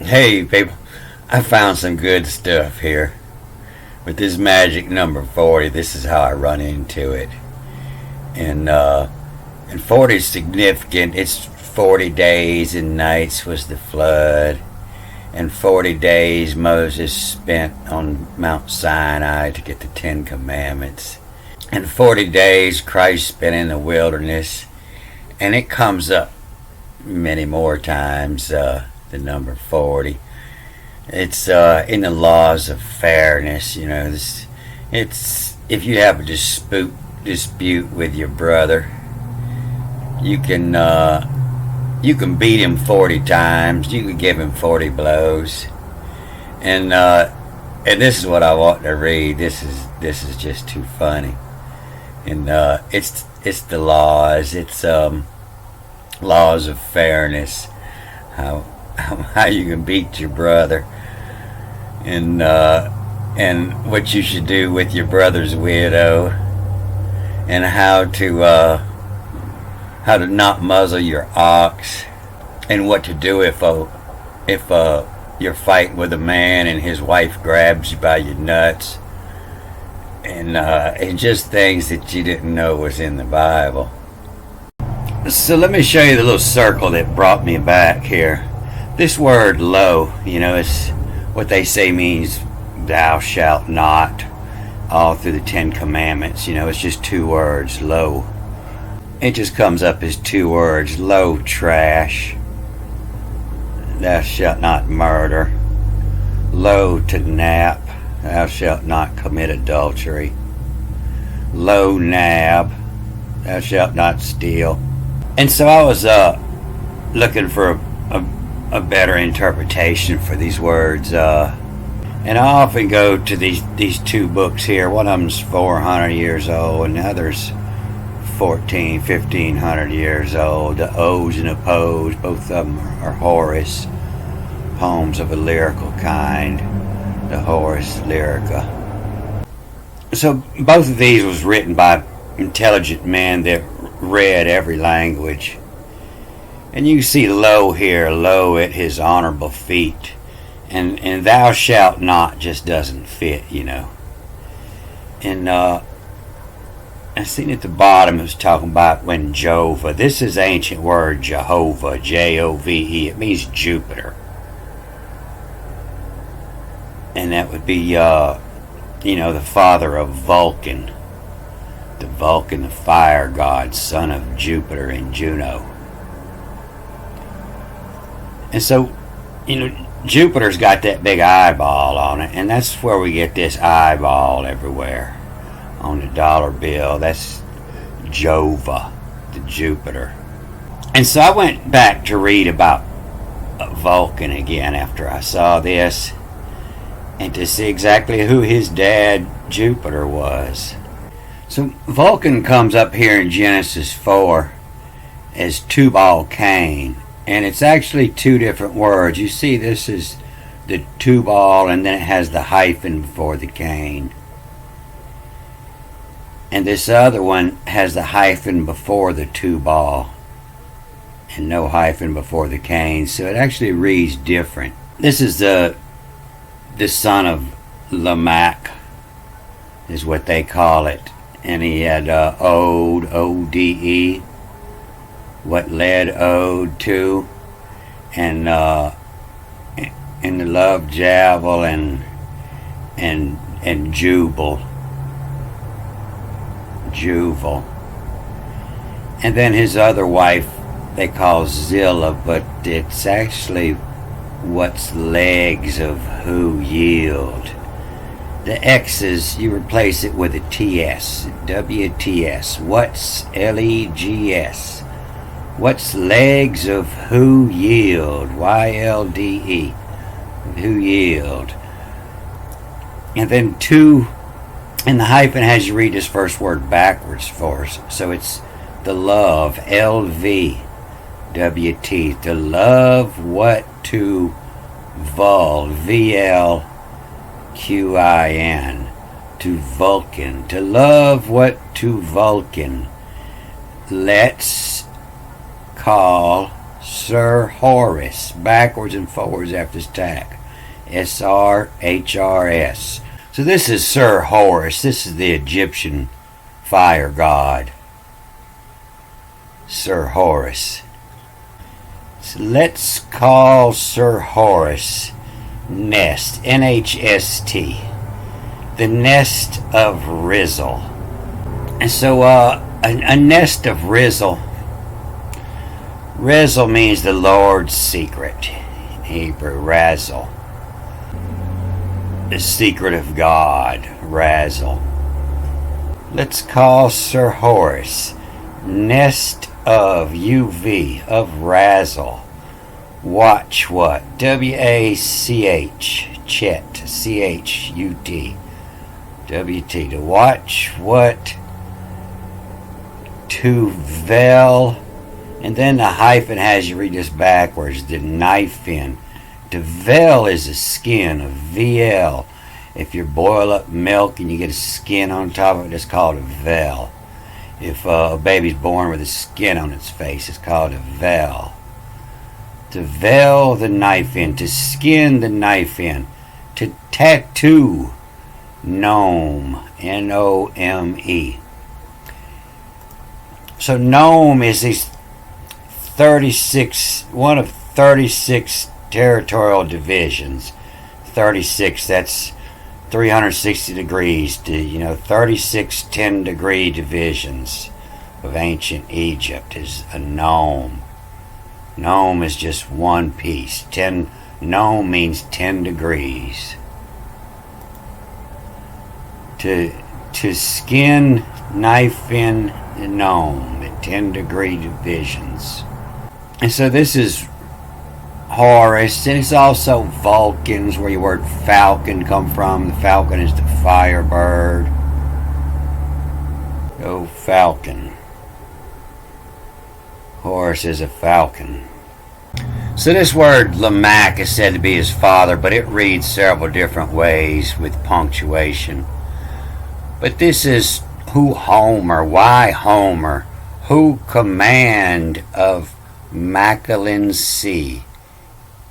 Hey people, I found some good stuff here. With this magic number 40, this is how I run into it. And 40 is significant. It's 40 days and nights was the flood. And 40 days Moses spent on Mount Sinai to get the 10 Commandments. And 40 days Christ spent in the wilderness. And it comes up many more times, the number 40. It's in the laws of fairness. It's if you have a dispute with your brother, you can beat him 40 times. You can give him 40 blows, and this is what I want to read. This is just too funny, and it's the laws. It's laws of fairness. How you can beat your brother, and what you should do with your brother's widow, and how to not muzzle your ox, and what to do if you're fighting with a man and his wife grabs you by your nuts, and just things that you didn't know was in the Bible. So let me show you the little circle that brought me back here. This word lo, it's what they say means thou shalt not, all through the 10 Commandments. It's just two words, lo. It just comes up as two words, lo trash, thou shalt not murder, lo to nap, thou shalt not commit adultery, lo nab, thou shalt not steal. And so I was looking for a better interpretation for these words, and I often go to these two books here. One of them's 400 years old and the other's 1500 years old. The Odes and the Poes, both of them are Horace, poems of a lyrical kind, the Horace Lyrica. So both of these was written by intelligent men that read every language. And you see lo here, lo at his honorable feet. And thou shalt not just doesn't fit, And I seen at the bottom it was talking about when Jehovah. This is ancient word Jehovah, Jove. It means Jupiter. And that would be the father of Vulcan. The Vulcan, the fire god, son of Jupiter and Juno. And so, Jupiter's got that big eyeball on it, and that's where we get this eyeball everywhere. On the dollar bill, that's Jova, the Jupiter. And so I went back to read about Vulcan again after I saw this, and to see exactly who his dad, Jupiter, was. So Vulcan comes up here in Genesis 4 as Tubal-Cain. And it's actually two different words. You see, this is the Tubal, and then it has the hyphen before the Cain. And this other one has the hyphen before the Tubal, and no hyphen before the Cain. So it actually reads different. This is the son of Lamech, is what they call it. And he had Ode, O-D-E. What led Ode to, and the love Javel and Juval, and then his other wife they call Zillah, but it's actually what's legs of who yield. The X's you replace it with a TS, WTS. What's LEGS. What's legs of who yield? YLDE. Who yield. And then two, and the hyphen has you read this first word backwards for us. So it's the love, LV, WT. To love what to vul, VLQIN. To Vulcan. To love what to Vulcan. Let's call Sir Horus, backwards and forwards after this tag. SRHRS. So this is Sir Horus. This is the Egyptian fire god. Sir Horus. So let's call Sir Horus Nest. NHST. The nest of Rizzle. And so a nest of Rizzle. Rizzle means the Lord's secret. In Hebrew, Razzle. The secret of God, Razzle. Let's call Sir Horus nest of UV, of Razzle. Watch what? W-A-C-H, Chet, C-H-U-T, W-T, to watch what? To veil, and then the hyphen has you read this backwards, the knife in. To veil is a skin, a VL. If you boil up milk and you get a skin on top of it, it's called a veil. If a baby's born with a skin on its face, it's called a veil. To veil the knife in, to skin the knife in, to tattoo, gnome, N-O-M-E. So gnome is these 36, one of 36 territorial divisions. 36, that's 360 degrees to, 36 10-degree divisions of ancient Egypt is a gnome. Gnome is just one piece. Gnome means 10 degrees. To skin, knife in the gnome, the 10-degree divisions. And so this is Horus, and it's also Vulcans, where your word falcon come from. The falcon is the firebird. Oh, falcon. Horus is a falcon. So this word Lamech is said to be his father, but it reads several different ways with punctuation. But this is who Homer, why Homer, who command of Macallan Sea,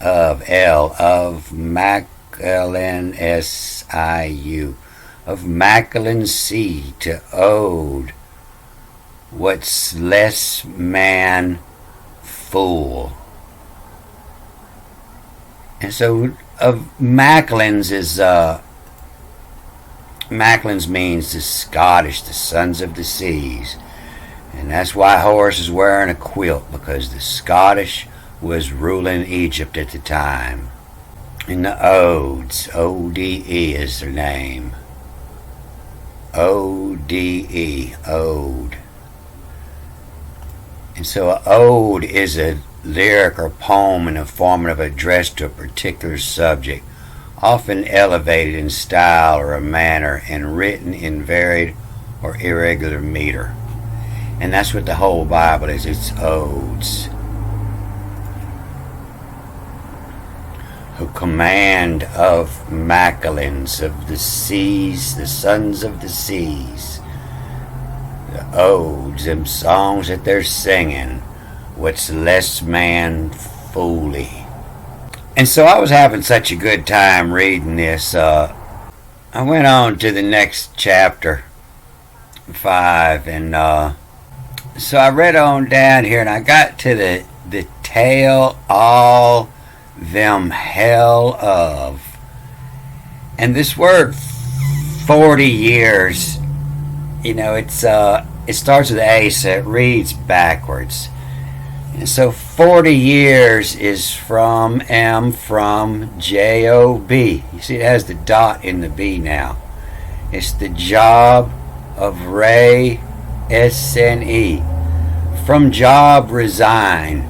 of L, of Macallan S-I-U, of Macallan Sea to Ode, what's less man fool. And so of Macallans is Macallans means the Scottish, the sons of the seas. And that's why Horus is wearing a quilt, because the Scottish was ruling Egypt at the time. And the Odes, O-D-E is their name. O-D-E, Ode. And so an ode is a lyric or poem in the form of address to a particular subject, often elevated in style or a manner and written in varied or irregular meter. And that's what the whole Bible is. It's odes. Who command of Macallans, of the seas, the sons of the seas. The odes, them songs that they're singing, what's less man fooly. And so I was having such a good time reading this. I went on to the next chapter, 5, and so I read on down here, and I got to the tale all them hell of. And this word 40 years, it starts with A, so it reads backwards. And so 40 years is from J-O-B. You see, it has the dot in the B now. It's the job of Ray, S-N-E. From job, resign.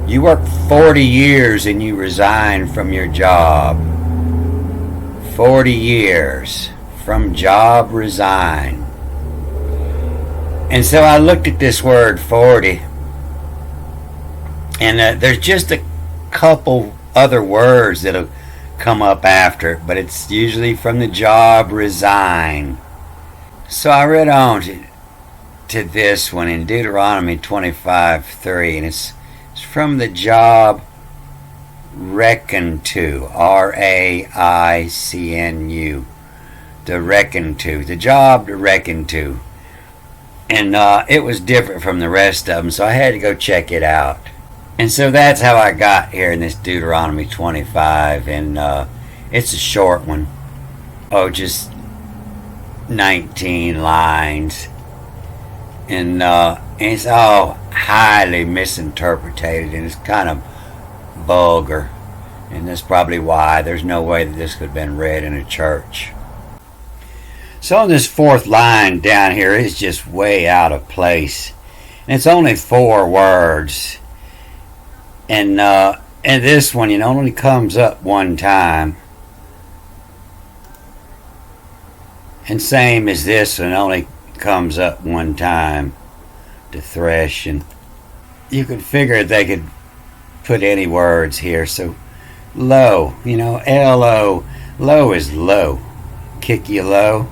You work 40 years and you resign from your job. 40 years. From job, resign. And so I looked at this word 40. And there's just a couple other words that'll come up after it, but it's usually from the job, resign. So I read on to this one in Deuteronomy 25:3, and it's from the job reckon to, R-A-I-C-N-U, to reckon to, the job to reckon to. And it was different from the rest of them, so I had to go check it out. And so that's how I got here in this Deuteronomy 25, and it's a short one. Oh, just 19 lines. And it's all highly misinterpreted, and it's kind of vulgar. And that's probably why there's no way that this could have been read in a church. So on this fourth line down here is just way out of place. And it's only 4 words. And this one, it only comes up one time. And same as this one, only comes up one time, to thresh. And you could figure they could put any words here. So low, L-O, low is low. Kick you low.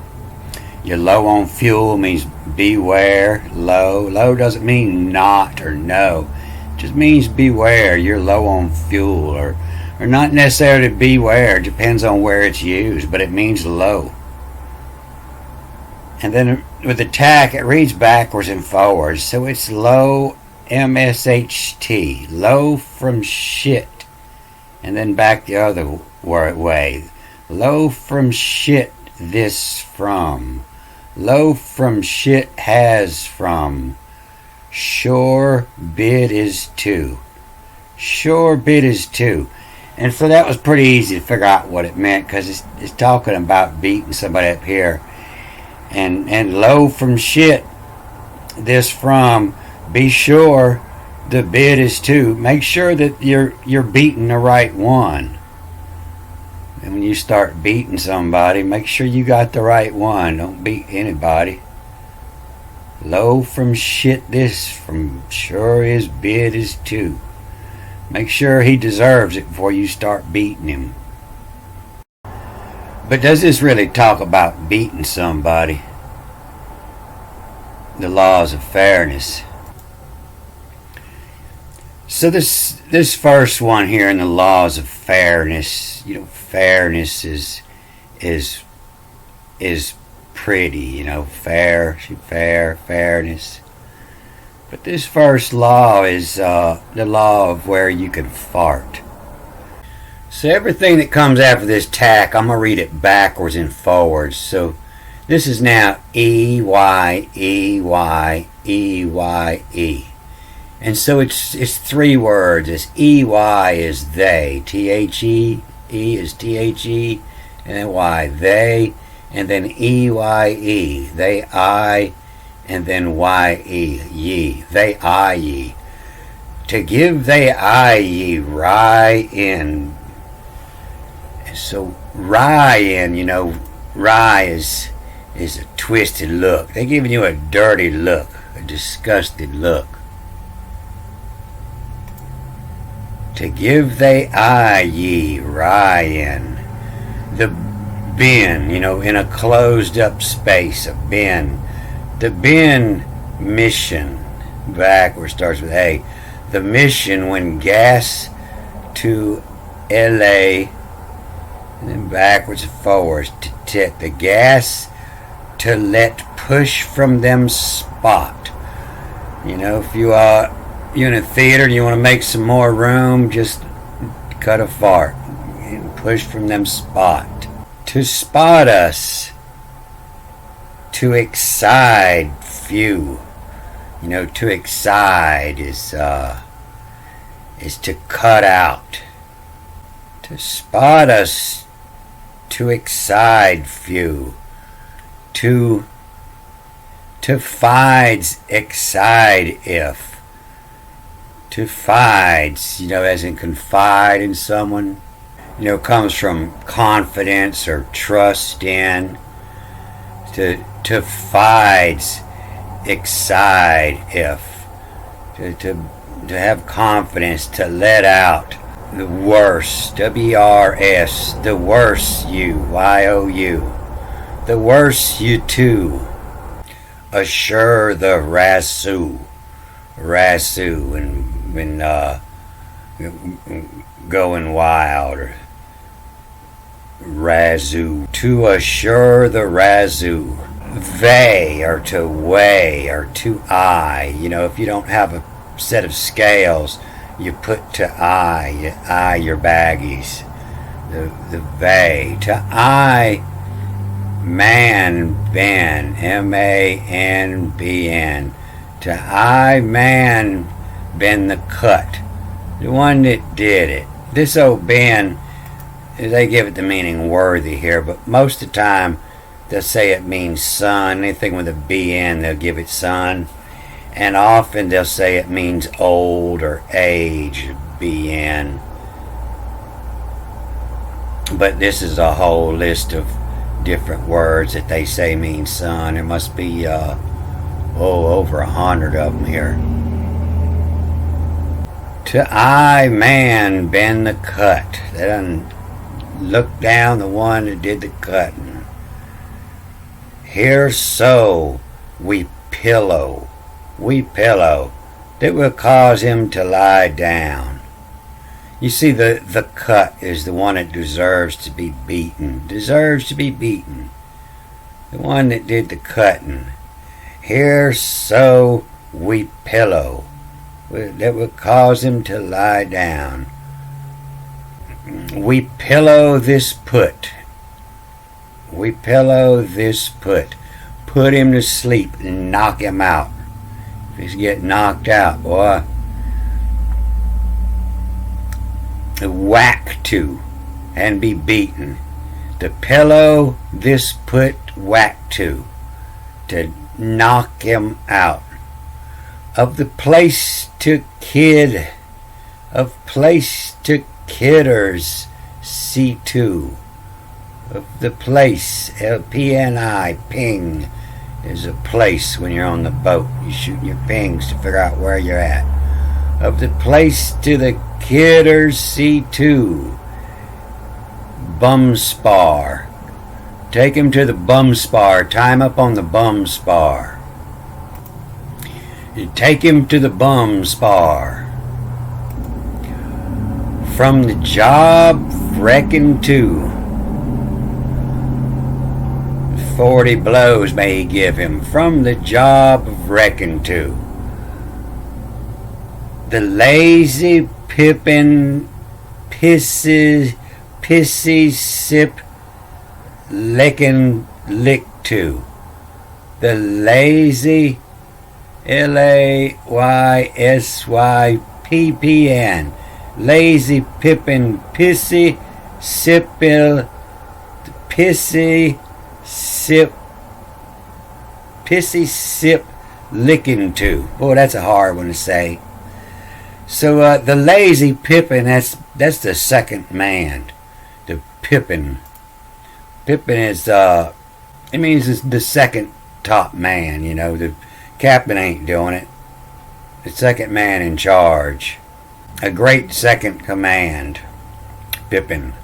You're low on fuel means beware. Low doesn't mean not or no. It just means beware. You're low on fuel, or not necessarily beware. It depends on where it's used, but it means low. And then with the tack, it reads backwards and forwards. So it's low, M-S-H-T, low from shit. And then back the other way. Low from shit, this from. Low from shit, has from. Sure bid is to. Sure bid is to. And so that was pretty easy to figure out what it meant, because it's talking about beating somebody up here. And low from shit, this from. Be sure the bid is to. Make sure that you're beating the right one. And when you start beating somebody, make sure you got the right one. Don't beat anybody. Low from shit, this from. Sure his bid is to. Make sure he deserves it before you start beating him. But does this really talk about beating somebody? The laws of fairness. So this first one here in the laws of fairness, fairness is pretty, fairness. But this first law is the law of where you can fart. So everything that comes after this tack, I'm going to read it backwards and forwards. So this is now E-Y, E-Y, E-Y-E. And so it's 3 words. It's E-Y is they. T-H-E, E is T-H-E, and then Y, they, and then E-Y-E. They, I, and then Y-E, ye. They, I, ye. To give they, I, ye, rye in. So rye in, rye is a twisted look. They're giving you a dirty look, a disgusted look. To give they eye ye Ryan. The bin, in a closed up space, a bin. The bin mission, backwards starts with A. The mission when gas to LA, and then backwards and forwards to tip. The gas to let push from them spot. If you're in a theater and you want to make some more room, just cut a fart and push from them spot. To spot us, to excite few. To excite is to cut out. To spot us, to excite few. To fides excite if. To fides, as in confide in someone, comes from confidence or trust in. To fides excite if. To have confidence, to let out. The worse, W-R-S, the worse you, Y-O-U. The worse you too. Assure the rasu. And when going wild, or razoo, to assure the razoo. They, or to weigh, or to eye. You know, if you don't have a set of scales, you put to eye. You eye your baggies. The they. To eye man ben. M-A-N-B-N. To eye man ben the cut. The one that did it. This old Ben, they give it the meaning worthy here, but most of the time they'll say it means son. Anything with a B-N, they'll give it son. And often they'll say it means old or age, B-N. But this is a whole list of different words that they say mean son. There must be over 100 of them here. To eye man bend the cut. They done look down the one that did the cutting. Here so we pillow that will cause him to lie down. You see, the cut is the one that deserves to be beaten. The one that did the cutting. Here so we pillow that will cause him to lie down. We pillow this put. Put him to sleep and knock him out. If he's getting knocked out, boy. Whack to and be beaten. To pillow this put whack to knock him out. Of the place to kid, of place to kidders, C2. Of the place, L-P-N-I, ping, is a place when you're on the boat. You're shooting your pings to figure out where you're at. Of the place to the kidders, C2. Bum spar. Take him to the bum spar. Tie him up on the bum spar. Take him to the bum spar. From the job, reckon to. 40 blows may he give him. From the job of reckon to. The lazy pippin pissy sip lickin' lick to. The lazy L-A-Y-S-Y-P-P-N. Lazy pippin pissy sipil pissy sip lickin' to. Boy, that's a hard one to say. So the lazy pippin, that's the second man. The pippin. Pippin is it means it's the second top man, you know. The captain ain't doing it. The second man in charge. A great second command. Pippin.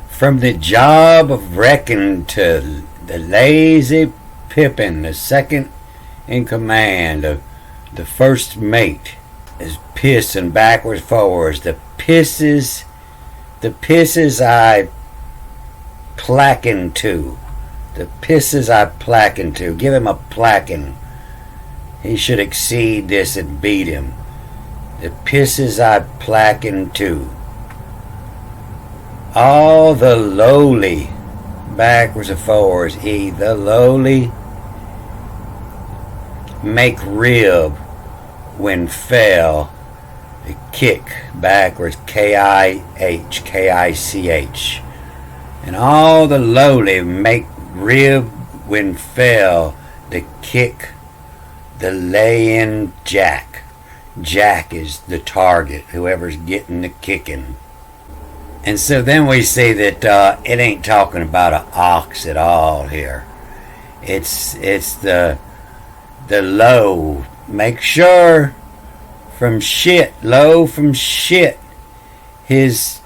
From the job of wrecking to the lazy Pippin, the second in command of the first mate, is pissing backwards forwards. The pisses I placking to. The pisses I placking to. Give him a placking. He should exceed this and beat him. The pisses I placking to. All the lowly, backwards and forwards, the lowly make rib when fell, the kick backwards, K-I-H, K-I-C-H. And all the lowly make rib when fell, the kick, the lay-in jack. Jack is the target, whoever's getting the kicking. And so then we see that it ain't talking about an ox at all here. It's the low. Make sure from shit, low from shit. His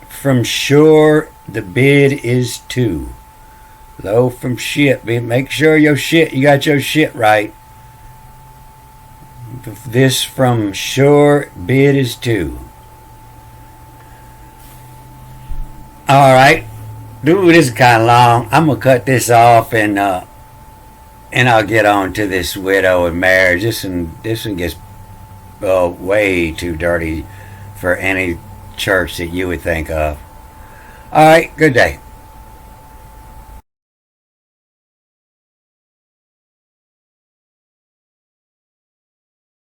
from sure the bid is two. Low from shit. Make sure your shit, you got your shit right. This from sure bid is two. All right. Dude, this is kind of long. I'm gonna cut this off and I'll get on to this widow and marriage. This one gets way too dirty for any church that you would think of. All right. Good day.